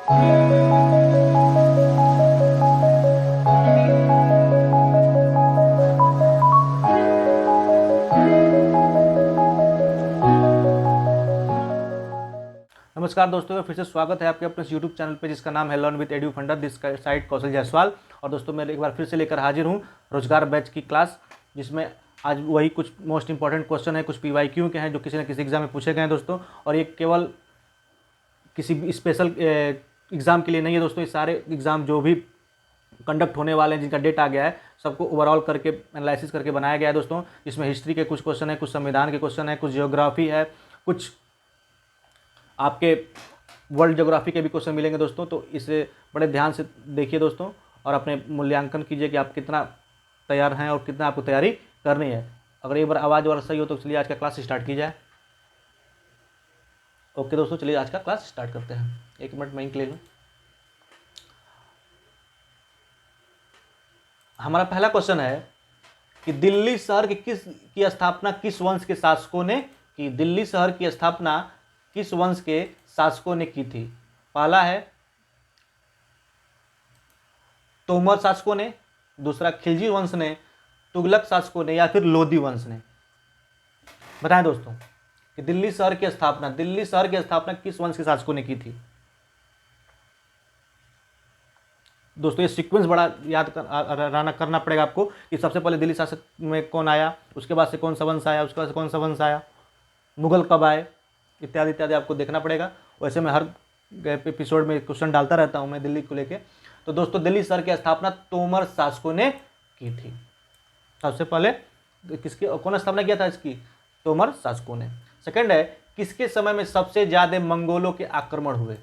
नमस्कार दोस्तों, फिर से स्वागत है आपके अपने यूट्यूब चैनल पे जिसका नाम है Learn With Edu Funder. This side Kaushal Jaiswal. और दोस्तों मैं एक बार फिर से लेकर हाजिर हूँ रोजगार बैच की क्लास, जिसमें आज वही कुछ मोस्ट इंपॉर्टेंट क्वेश्चन है, कुछ PYQ के हैं जो किसी न किसी एग्जाम में पूछे गए हैं दोस्तों। और ये केवल किसी भी स्पेशल एग्ज़ाम के लिए नहीं है दोस्तों, ये सारे एग्ज़ाम जो भी कंडक्ट होने वाले हैं जिनका डेट आ गया है सबको ओवरऑल करके एनालिसिस करके बनाया गया है दोस्तों। इसमें हिस्ट्री के कुछ क्वेश्चन है, कुछ संविधान के क्वेश्चन है, कुछ जियोग्राफी है, कुछ आपके वर्ल्ड ज्योग्राफी के भी क्वेश्चन मिलेंगे दोस्तों। तो इसे बड़े ध्यान से देखिए दोस्तों और अपने मूल्यांकन कीजिए कि आप कितना तैयार हैं और कितना आपको तैयारी करनी है। अगर एक बार आवाज़ और सही हो तो चलिए आज का क्लास स्टार्ट की जाए। ओके दोस्तों, चलिए आज का क्लास स्टार्ट करते हैं। एक मिनट मैं इंक ले लूँ। हमारा पहला क्वेश्चन है कि दिल्ली शहर की स्थापना किस वंश के शासकों ने की? दिल्ली शहर की स्थापना किस वंश के शासकों ने की थी? पहला है तोमर शासकों ने, दूसरा खिलजी वंश ने, तुगलक शासकों ने, या फिर लोधी वंश ने। बताएं दोस्तों कि दिल्ली शहर की स्थापना किस वंश के शासकों ने की थी? दोस्तों ये सीक्वेंस बड़ा याद करना पड़ेगा आपको कि सबसे पहले दिल्ली शासक में कौन आया, उसके बाद से कौन सा वंश आया, उसके बाद से कौन सा वंश आया, मुगल कब आए, इत्यादि इत्यादि आपको देखना पड़ेगा। वैसे मैं हर एपिसोड में क्वेश्चन डालता रहता हूं मैं दिल्ली को लेके। तो दोस्तों दिल्ली शहर की स्थापना तोमर शासकों ने की थी। सबसे पहले कौन स्थापना किया था इसकी? तोमर शासकों ने। सेकंड है किसके समय में सबसे ज्यादा मंगोलों के आक्रमण हुए?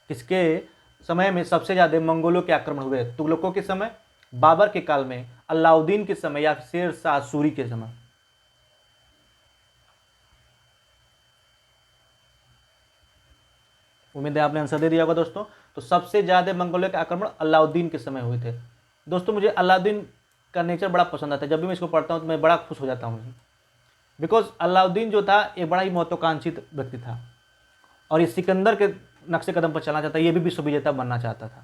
किसके समय में सबसे ज्यादा मंगोलों के आक्रमण हुए? तुगलकों के समय, बाबर के काल में, अलाउद्दीन के समय, या शेर शाह सूरी के समय? उम्मीद है आपने आंसर दे दिया होगा दोस्तों। तो सबसे ज्यादा मंगोलों के आक्रमण अलाउद्दीन के समय हुए थे। दोस्तों मुझे अलाउद्दीन का नेचर बड़ा पसंद आता है, जब भी मैं इसको पढ़ता हूँ तो मैं बड़ा खुश हो जाता हूँ, बिकॉज अलाउद्दीन जो था ये बड़ा ही महत्वाकांक्षित व्यक्ति था और ये सिकंदर के नक्शे कदम पर चलना चाहता, ये भी विश्व विजेता बनना चाहता था।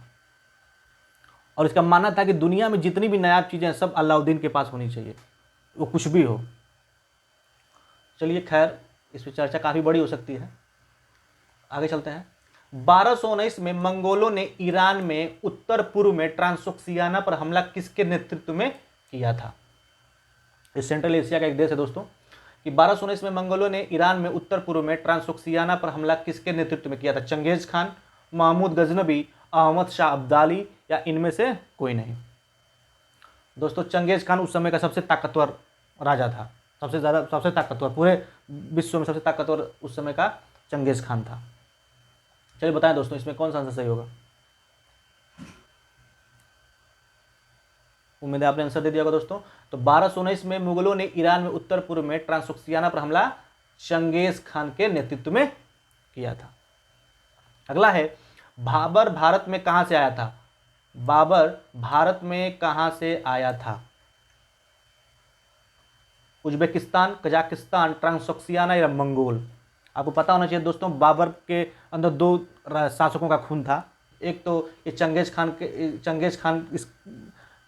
और इसका मानना था कि दुनिया में जितनी भी नायाब चीज़ें हैं सब अलाउद्दीन के पास होनी चाहिए, वो कुछ भी हो। चलिए खैर, इस पर चर्चा काफ़ी बड़ी हो सकती है, आगे चलते हैं। 1219 में मंगोलों ने ईरान में उत्तर पूर्व में ट्रांसोक्सियाना पर हमला किसके नेतृत्व में किया था? इस सेंट्रल एशिया का एक देश है दोस्तों कि 1219 में मंगोलों ने ईरान में उत्तर पूर्व में ट्रांसोक्सियाना पर हमला किसके नेतृत्व में किया था? चंगेज खान, महमूद गजनबी, अहमद शाह अब्दाली, या इनमें से कोई नहीं? दोस्तों चंगेज खान उस समय का सबसे ताकतवर राजा था, सबसे ताकतवर, पूरे विश्व में सबसे ताकतवर उस समय का चंगेज खान था। चलिए बताएं दोस्तों इसमें कौन सा आंसर सही होगा? उम्मीद है आपने आंसर दे दिया होगा दोस्तों। तो 1219 में मुगलों ने ईरान में उत्तर पूर्व में ट्रांसोक्सियाना पर हमला चंगेज खान के नेतृत्व में किया था। अगला है बाबर भारत में कहां से आया था? बाबर भारत में कहां से आया था? उज्बेकिस्तान, कजाकिस्तान, ट्रांसोक्सियाना या मंगोल? आपको पता होना चाहिए दोस्तों बाबर के अंदर दो शासकों का खून था। एक तो ये चंगेज खान इस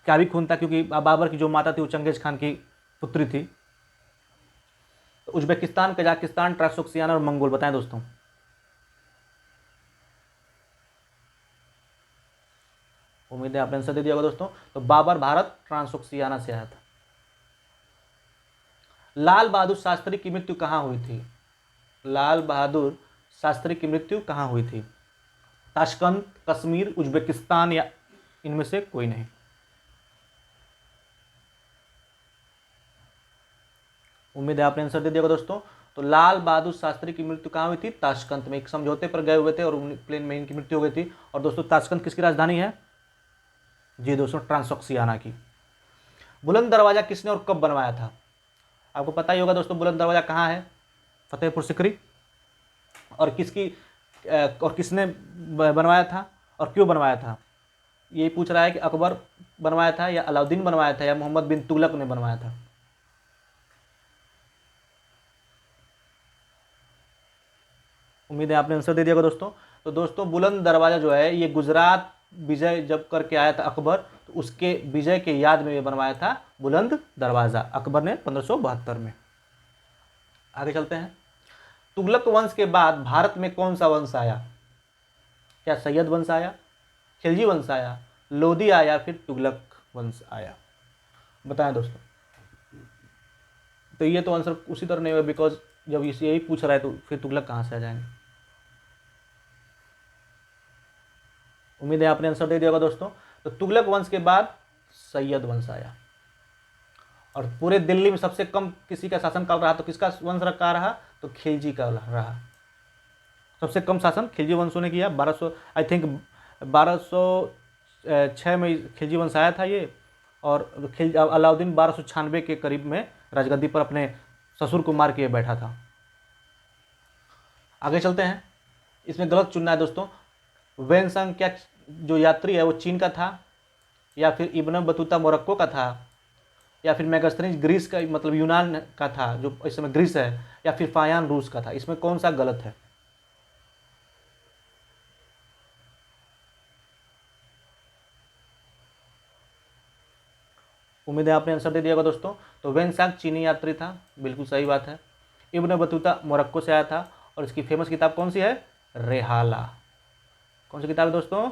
क्या भी खून था, क्योंकि बाबर की जो माता थी वो चंगेज खान की पुत्री थी। तो उज्बेकिस्तान, कजाकिस्तान, ट्रांसोक्सियाना और मंगोल, बताएं दोस्तों। उम्मीद है आपने आंसर दे दिया होगा दोस्तों। तो बाबर भारत ट्रांसोक्सियाना से आया था। लाल बहादुर शास्त्री की मृत्यु कहां हुई थी? लाल बहादुर शास्त्री की मृत्यु कहां हुई थी? ताशकंद, कश्मीर, उज्बेकिस्तान, या इनमें से कोई नहीं? उम्मीद है आपने आंसर दे दिया होगा दोस्तों। तो लाल बहादुर शास्त्री की मृत्यु कहां हुई थी? ताशकंद में। एक समझौते पर गए हुए थे और प्लेन में इनकी मृत्यु हो गई थी। और दोस्तों ताशकंद किसकी राजधानी है? जी दोस्तों, ट्रांसोक्सियाना की। बुलंद दरवाजा किसने और कब बनवाया था? आपको पता ही होगा दोस्तों बुलंद दरवाजा कहाँ है? फतेहपुर सिकरी। और किसने बनवाया था और क्यों बनवाया था? ये पूछ रहा है कि अकबर बनवाया था, या अलाउद्दीन बनवाया था, या मोहम्मद बिन तुगलक ने बनवाया था? उम्मीद है आपने आंसर दे दिया होगा दोस्तों। तो दोस्तों बुलंद दरवाज़ा जो है ये गुजरात विजय जब करके आया था अकबर, तो उसके विजय के याद में ये बनवाया था बुलंद दरवाज़ा, अकबर ने 1572 में। आगे चलते हैं। तुगलक वंश के बाद भारत में कौन सा वंश आया? क्या सैयद वंश आया, खिलजी वंश आया, लोधी आया, फिर तुगलक वंश आया? बताएं दोस्तों। तो ये तो आंसर उसी तरह नहीं होगा, बिकॉज जब इसे यही पूछ रहा है तो फिर तुगलक कहाँ से आ जाएंगे। उम्मीद है आपने आंसर दे दिया होगा दोस्तों। तो तुगलक वंश के बाद सैयद वंश आया, और पूरे दिल्ली में सबसे कम किसी का शासनकाल रहा तो किसका वंश का रहा? तो खिलजी का रहा। सबसे कम शासन खिलजी वंशों ने किया। 1200 आई थिंक 1206 में खिलजी वंश आया था ये, और अलाउद्दीन 1296 के करीब में राजगद्दी पर अपने ससुर को मार के बैठा था। आगे चलते हैं। इसमें गलत चुनना है दोस्तों। वेनसंग क्या जो यात्री है वो चीन का था, या फिर इब्न बतूता मोरक्को का था, या फिर मेगास्थनीज ग्रीस का मतलब यूनान का था जो इस समय ग्रीस है, या फिर फायान रूस का था? इसमें कौन सा गलत है? उम्मीद है आपने आंसर दे दिया होगा दोस्तों। तो वेनसांग चीनी यात्री था, बिल्कुल सही बात है। इब्न बतूता मोरक्को से आया था, और इसकी फेमस किताब कौन सी है? रेहाला। कौन सी किताब है दोस्तों?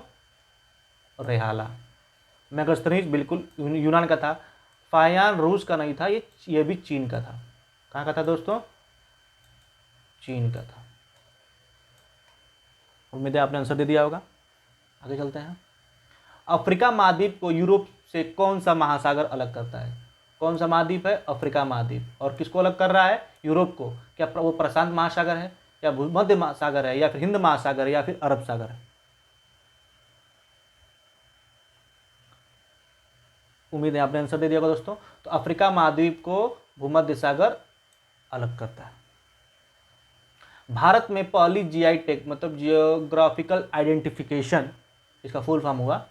रेहाला। मेगास्थनीज बिल्कुल यूनान का था। फायान रूस का नहीं था, ये भी चीन का था। कहाँ का था दोस्तों? चीन का था। उम्मीद है आपने आंसर दे दिया होगा। आगे चलते हैं। अफ्रीका महाद्वीप को यूरोप से कौन सा महासागर अलग करता है? कौन सा महाद्वीप है? अफ्रीका महाद्वीप। और किसको अलग कर रहा है? यूरोप को। क्या वो प्रशांत महासागर है, या भूमध्य महासागर है, या फिर हिंद महासागर है, या फिर अरब सागर है? उम्मीद है आपने आंसर दे दिया होगा दोस्तों। तो अफ्रीका महाद्वीप को भूमध्य सागर अलग करता है। भारत में पहली जीआई टैग मतलब जियोग्राफिकल आइडेंटिफिकेशन, इसका फुल फॉर्म हुआ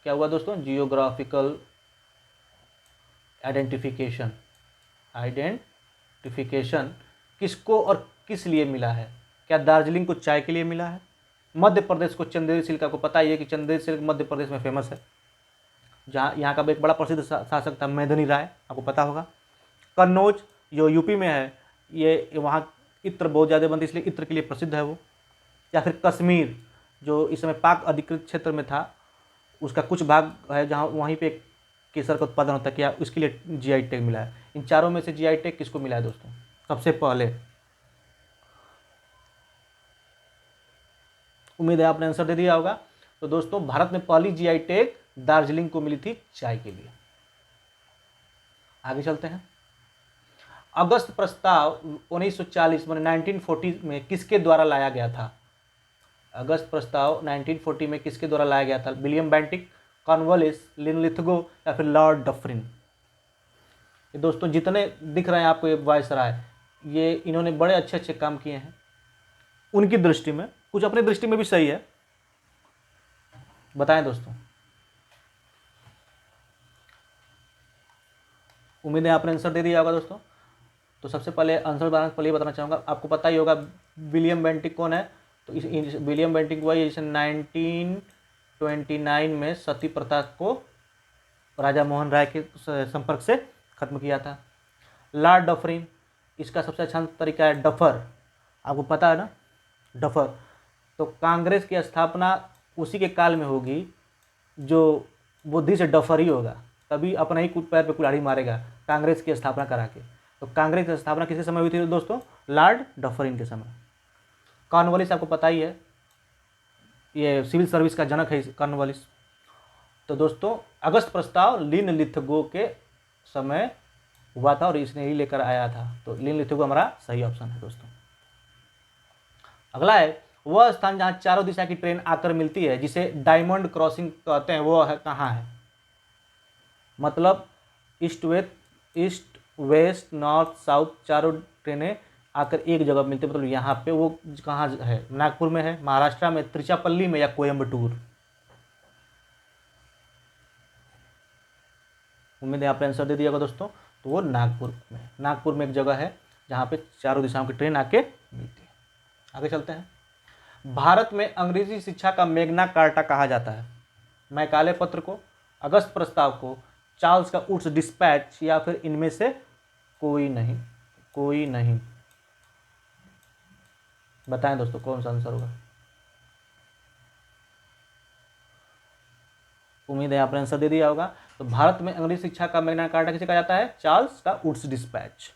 क्या हुआ दोस्तों? Geographical identification. आइडेंटिफिकेशन किसको और किस लिए मिला है? क्या दार्जिलिंग को चाय के लिए मिला है? मध्य प्रदेश को चंदेरी सिल्क, आपको पता ही है कि चंदेरी सिल्क मध्य प्रदेश में फेमस है, जहाँ यहाँ का एक बड़ा प्रसिद्ध शासक था मेदिनी राय, आपको पता होगा। कन्नौज जो यूपी में है, ये वहाँ इत्र बहुत ज़्यादा बनती है, इसलिए इत्र के लिए प्रसिद्ध है वो। या फिर कश्मीर जो इस समय पाक अधिकृत क्षेत्र में था, उसका कुछ भाग है जहाँ वहीं पे केसर का उत्पादन होता है, क्या उसके लिए जीआई टैग मिला है? इन चारों में से जीआई टैग किसको मिला है दोस्तों सबसे पहले? उम्मीद है आपने आंसर दे दिया होगा। तो दोस्तों भारत में पहली जीआई टैग दार्जिलिंग को मिली थी चाय के लिए। आगे चलते हैं। अगस्त प्रस्ताव 1940 में 1940 में किसके द्वारा लाया गया था? अगस्त प्रस्ताव 1940 में किसके द्वारा लाया गया था? विलियम बेंटिक, कॉर्नवालिस, लिनलिथगो, या फिर लॉर्ड डफरिन? ये दोस्तों जितने दिख रहे हैं आपको ये वायसराय, ये इन्होंने बड़े अच्छे अच्छे काम किए हैं उनकी दृष्टि में, कुछ अपनी दृष्टि में भी सही है। बताएं दोस्तों। उम्मीद है आपने आंसर दे दिया होगा दोस्तों। तो सबसे पहले आंसर बनाने से पहले बताना चाहूँगा, आपको पता ही होगा विलियम बेंटिक कौन है। तो इस विलियम बेंटिक हुआ जिसे 1929 में सती प्रथा को राजा मोहन राय के संपर्क से खत्म किया था। लॉर्ड डफरिन, इसका सबसे अच्छा तरीका है डफर, आपको पता है ना डफर। तो कांग्रेस की स्थापना उसी के काल में होगी जो बुद्धि से डफर ही होगा, तभी अपना ही पैर पे कुल्हाड़ी मारेगा कांग्रेस की स्थापना करा के। तो कांग्रेस की स्थापना किसके समय हुई थी दोस्तों? लॉर्ड डफरिन के समय। कॉर्नवालिस आपको पता ही है, ये सिविल सर्विस का जनक है कॉर्नवालिस। तो दोस्तों अगस्त प्रस्ताव लिनलिथगो के समय हुआ था और इसने ही लेकर आया था, तो लिनलिथगो हमारा सही ऑप्शन है दोस्तों। अगला है, वह स्थान जहाँ चारों दिशा की ट्रेन आकर मिलती है जिसे डायमंड क्रॉसिंग कहते हैं, वो है कहाँ है? मतलब ईस्ट वेस्ट नॉर्थ साउथ चारों ट्रेनें आकर एक जगह मिलती है, मतलब यहाँ पे वो कहाँ है? नागपुर में है, महाराष्ट्र में, त्रिचापल्ली में, या कोयम्बटूर? उम्मीद है आपने आंसर दे दिया होगा दोस्तों। तो वो नागपुर में एक जगह है जहाँ पे चारों दिशाओं की ट्रेन आके मिलती है। आगे चलते हैं। भारत में अंग्रेजी शिक्षा का मैग्ना कार्टा कहा जाता है? मैकाले पत्र को, अगस्त प्रस्ताव को, चार्ल्स का वुड्स डिस्पैच, या फिर इनमें से कोई नहीं? कोई नहीं। बताएं दोस्तों कौन सा आंसर होगा। उम्मीद है आपने आंसर दे दिया होगा। तो भारत में अंग्रेजी शिक्षा का मैग्ना कार्टा किसे कहा जाता है? चार्ल्स का वुड्स डिस्पैच।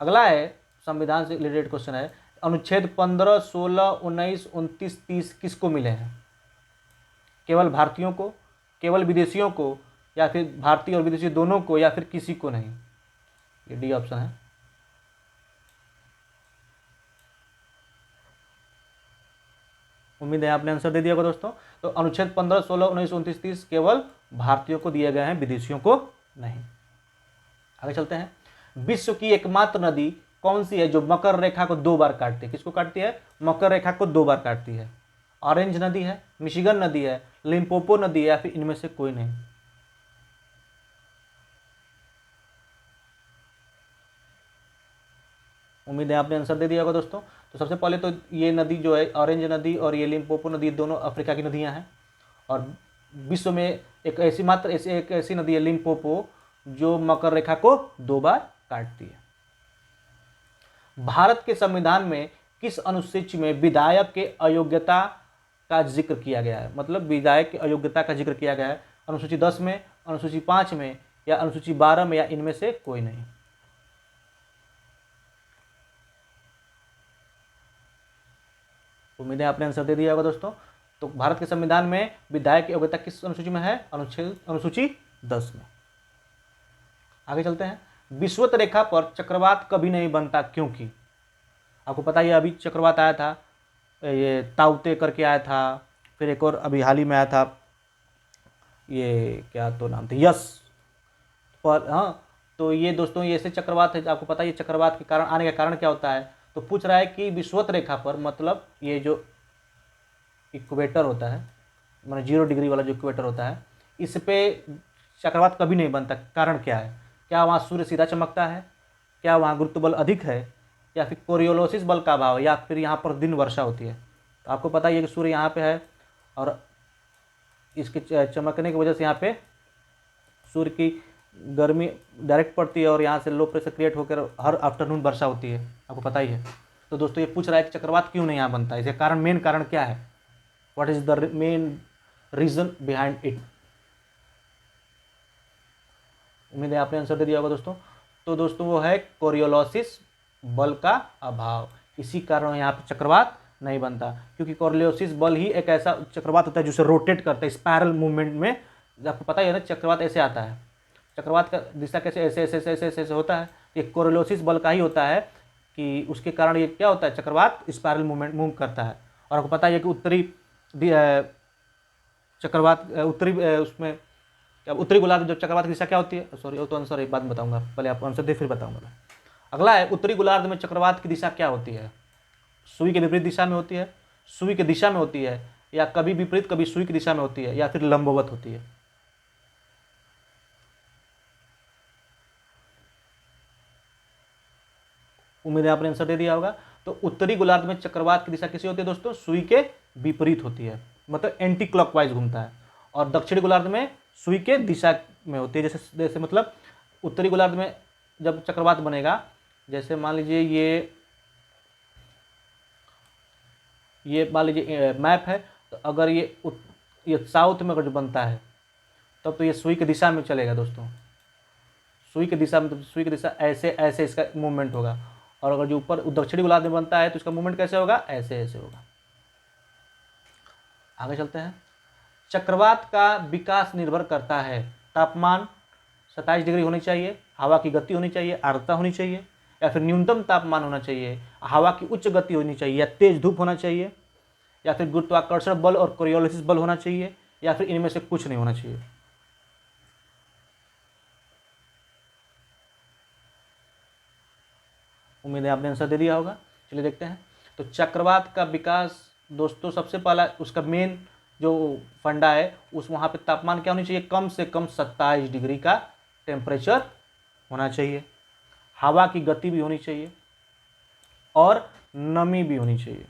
अगला है संविधान से रिलेटेड क्वेश्चन है, अनुच्छेद 15, 16, 19, 29, 30 किसको मिले हैं? केवल भारतीयों को, केवल विदेशियों को, या फिर भारतीय और विदेशी दोनों को, या फिर किसी को नहीं? ये डी ऑप्शन है। उम्मीद है आपने आंसर दे दिया होगा दोस्तों। तो अनुच्छेद 15, 16, 19, 29, 30 केवल भारतीयों को दिए गए हैं, विदेशियों को नहीं। आगे चलते हैं। विश्व की एकमात्र नदी कौन सी है जो मकर रेखा को 2 बार काटती है? किसको काटती है? मकर रेखा को 2 बार काटती है। ऑरेंज नदी है, मिशिगन नदी है, लिम्पोपो नदी है, या फिर इनमें से कोई नहीं? उम्मीद है आपने आंसर दे दिया होगा दोस्तों। तो सबसे पहले तो ये नदी जो है ऑरेंज नदी और ये लिम्पोपो नदी दोनों अफ्रीका की नदियां हैं, और विश्व में एक ऐसी नदी है लिम्पोपो जो मकर रेखा को 2 बार काटती है। भारत के संविधान में किस अनुसूची में विधायक के अयोग्यता का जिक्र किया गया है? मतलब विधायक की अयोग्यता का जिक्र किया गया है, अनुसूची 10 में, अनुसूची 5 में, या अनुसूची 12 में, या इनमें से कोई नहीं? उम्मीद है आपने आंसर दे दिया होगा दोस्तों। तो भारत के संविधान में विधायक की योग्यता किस अनुसूची में है? अनुसूची 10 में। आगे चलते हैं। विषुवत रेखा पर चक्रवात कभी नहीं बनता क्योंकि? आपको पता ही है अभी चक्रवात आया था, ये ताउते करके आया था, फिर एक और अभी हाल ही में आया था, ये क्या तो नाम था, यस पर। हाँ, तो ये दोस्तों ये ऐसे चक्रवात है, आपको पता है ये चक्रवात के कारण आने का कारण क्या होता है? तो पूछ रहा है कि विषुवत रेखा पर, मतलब ये जो इक्वेटर होता है, मतलब 0 डिग्री वाला जो इक्वेटर होता है, इस पे चक्रवात कभी नहीं बनता। कारण क्या है? क्या वहाँ सूर्य सीधा चमकता है, क्या वहाँ गुरुत्व बल अधिक है, या फिर कोरियोलिस बल का अभाव है, या फिर यहाँ पर दिन वर्षा होती है? तो आपको पता ही है कि सूर्य यहाँ पे है, और इसके चमकने की वजह से यहाँ पे सूर्य की गर्मी डायरेक्ट पड़ती है, और यहाँ से लो प्रेशर क्रिएट होकर हर आफ्टरनून वर्षा होती है, आपको पता ही है। तो दोस्तों ये पूछ रहा है कि चक्रवात क्यों नहीं यहाँ बनता है, इसका कारण, मेन कारण क्या है? What is the main reason behind it? उम्मीद है आपने आंसर दे दिया होगा दोस्तों। तो दोस्तों वो है कोरियोलिस बल का अभाव, इसी कारण यहाँ पे चक्रवात नहीं बनता, क्योंकि कोरियोलिस बल ही एक ऐसा चक्रवात होता है जिसे रोटेट करता है स्पायरल मूवमेंट में। आपको पता ही है ना चक्रवात ऐसे आता है, चक्रवात का दिशा कैसे ऐसे ऐसे ऐसे ऐसे ऐसे होता है, ये कोरियोलिस बल का ही होता है कि उसके कारण ये क्या होता है, चक्रवात स्पायरल मूवमेंट मूव करता है। और आपको पता है कि उत्तरी चक्रवात उत्तरी उसमें क्या उत्तरी गोलार्ध जब चक्रवात की दिशा क्या होती है, सॉरी वो तो आंसर एक बात बताऊंगा, पहले आप आंसर दे फिर बताऊंगा मैं। अगला है उत्तरी गोलार्ध में चक्रवात की दिशा क्या होती है? सुई के विपरीत दिशा में होती है, सुई की दिशा में होती है, या कभी विपरीत कभी सुई की दिशा में होती है, या फिर लंबवत होती है? उम्मीद है आपने आंसर दे दिया होगा। तो उत्तरी गोलार्ध में चक्रवात की दिशा कैसी होती है दोस्तों? सुई के विपरीत होती है, मतलब एंटी क्लॉकवाइज घूमता है। और दक्षिणी गोलार्ध में सुई के दिशा में होती है। जैसे जैसे मतलब उत्तरी गोलार्ध में जब चक्रवात बनेगा, जैसे मान लीजिए ये मान लीजिए मैप है, तो अगर ये साउथ में अगर जो बनता है तब तो ये सुई की दिशा में चलेगा दोस्तों, सुई की दिशा में, सुई की दिशा ऐसे ऐसे इसका मूवमेंट होगा। और अगर जो ऊपर दक्षिणी गोलार्ध में बनता है तो इसका मूवमेंट कैसे होगा? ऐसे ऐसे होगा। आगे चलते हैं। चक्रवात का विकास निर्भर करता है तापमान 27 डिग्री होनी चाहिए, हवा की गति होनी चाहिए, आर्द्रता होनी चाहिए, या फिर न्यूनतम तापमान होना चाहिए, हवा की उच्च गति होनी चाहिए, या तेज धूप होना चाहिए, या फिर गुरुत्वाकर्षण बल और कोरियोलिस बल होना चाहिए, या फिर इनमें से कुछ नहीं होना चाहिए? उम्मीद है आपने आंसर दे दिया होगा। चलिए देखते हैं। तो चक्रवात का विकास दोस्तों सबसे पहला उसका मेन जो फंडा है, उस वहाँ पे तापमान क्या होनी चाहिए? कम से कम 27 डिग्री का टेम्परेचर होना चाहिए, हवा की गति भी होनी चाहिए, और नमी भी होनी चाहिए।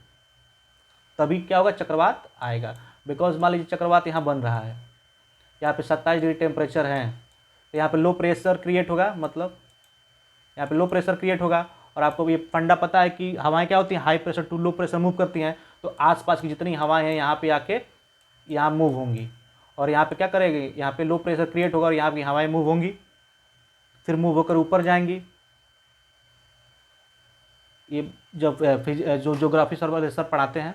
तभी क्या होगा, चक्रवात आएगा। बिकॉज मान लीजिए चक्रवात यहाँ बन रहा है, यहाँ पे 27 डिग्री टेम्परेचर है, तो यहाँ पे लो प्रेशर क्रिएट होगा, मतलब यहाँ पे लो प्रेशर क्रिएट होगा। और आपको ये फंडा पता है कि हवाएं क्या होती हैं, high pressure to low pressure move करती हैं, तो आसपास की जितनी हवाएं हैं यहाँ पे आके यहाँ मूव होंगी, और यहाँ पे क्या करेगी, यहाँ पे लो प्रेशर क्रिएट होगा और यहाँ की हवाएं मूव होंगी, फिर मूव होकर ऊपर जाएंगी। ये जब जो ज्योग्राफी सर पढ़ाते हैं,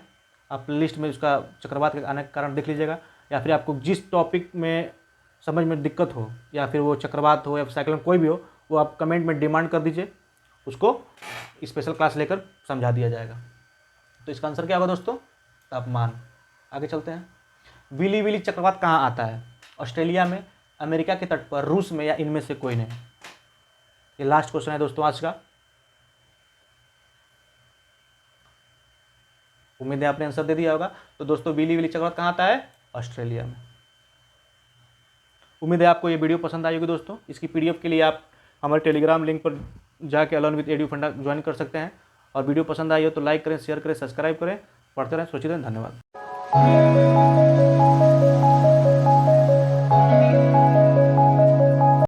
आप लिस्ट में उसका चक्रवात के आने का कारण देख लीजिएगा, या फिर आपको जिस टॉपिक में समझ में दिक्कत हो, या फिर वो चक्रवात हो या साइक्लोन कोई भी हो, वो आप कमेंट में डिमांड कर दीजिए, उसको स्पेशल क्लास लेकर समझा दिया जाएगा। तो इसका आंसर क्या होगा दोस्तों, तापमान। आगे चलते हैं। विली विली चक्रवात कहाँ आता है, ऑस्ट्रेलिया में, अमेरिका के तट पर, रूस में, या इनमें से कोई नहीं। ये लास्ट क्वेश्चन है दोस्तों आज का। उम्मीद है आपने आंसर दे दिया होगा। तो दोस्तों विली विली चक्रवात कहाँ आता है, ऑस्ट्रेलिया में। उम्मीद है आपको ये वीडियो पसंद आई होगी दोस्तों। इसकी पीडीएफ के लिए आप हमारे टेलीग्राम लिंक पर जाके अलॉन विद एडू फंडा ज्वाइन कर सकते हैं। और वीडियो पसंद आई हो तो लाइक करें, शेयर करें, सब्सक्राइब करें। पढ़ते रहें, सोचते रहें। धन्यवाद।